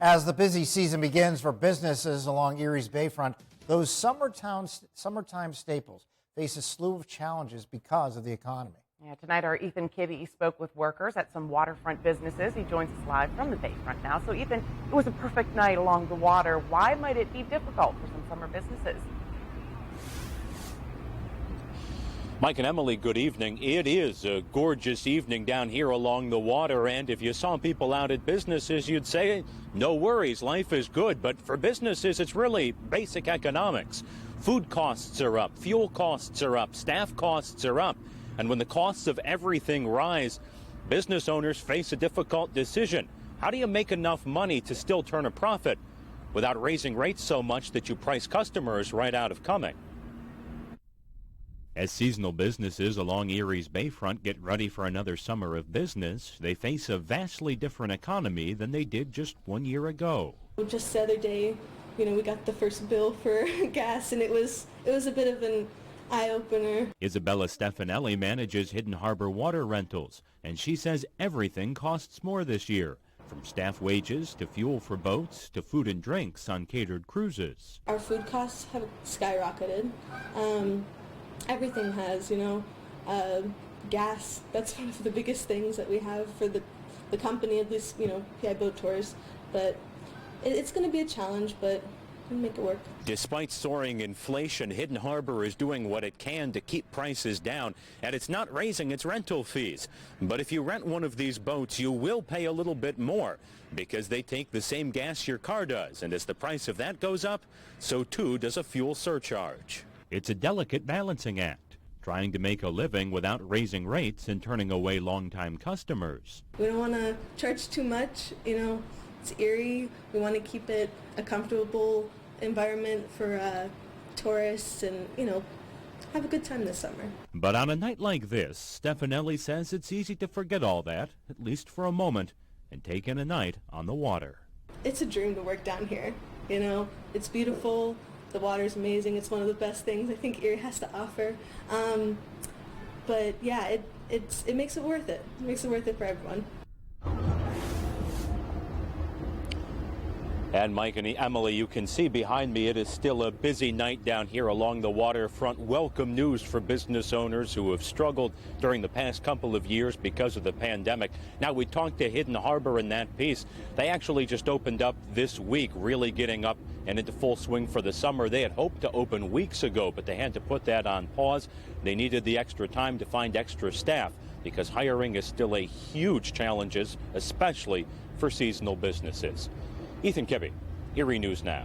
As the busy season begins for businesses along Erie's bayfront, those summertime staples face a slew of challenges because of the economy. Yeah, tonight our Ethan Kibbe spoke with workers at some waterfront businesses. He joins us live from the bayfront now. So Ethan, it was a perfect night along the water. Why might it be difficult for some summer businesses? Mike and Emily, good evening. It is a gorgeous evening down here along the water, and if you saw people out at businesses, you'd say, no worries, life is good. But for businesses, it's really basic economics. Food costs are up, fuel costs are up, staff costs are up. And when the costs of everything rise, business owners face a difficult decision. How do you make enough money to still turn a profit without raising rates so much that you price customers right out of coming? As seasonal businesses along Erie's bayfront get ready for another summer of business, they face a vastly different economy than they did just 1 year ago. Just the other day, we got the first bill for gas, and it was a bit of an eye-opener. Isabella Stefanelli manages Hidden Harbor Water Rentals, and she says everything costs more this year, from staff wages to fuel for boats to food and drinks on catered cruises. Our food costs have skyrocketed. Everything has, gas. That's one of the biggest things that we have for the company, at least, PI Boat Tours. But it's going to be a challenge, but we'll make it work. Despite soaring inflation, Hidden Harbor is doing what it can to keep prices down, and it's not raising its rental fees. But if you rent one of these boats, you will pay a little bit more because they take the same gas your car does. And as the price of that goes up, so too does a fuel surcharge. It's a delicate balancing act, trying to make a living without raising rates and turning away longtime customers. We don't want to charge too much. It's Erie. We want to keep it a comfortable environment for tourists and, have a good time this summer. But on a night like this, Stefanelli says it's easy to forget all that, at least for a moment, and take in a night on the water. It's a dream to work down here. It's beautiful. The water's amazing. It's one of the best things I think Erie has to offer. But yeah, it makes it worth it. It makes it worth it for everyone. And Mike and Emily, you can see behind me, it is still a busy night down here along the waterfront. Welcome news for business owners who have struggled during the past couple of years because of the pandemic. Now, we talked to Hidden Harbor in that piece. They actually just opened up this week, really getting up and into full swing for the summer. They had hoped to open weeks ago, but they had to put that on pause. They needed the extra time to find extra staff because hiring is still a huge challenge, especially for seasonal businesses. Ethan Kibbe, Erie News Now.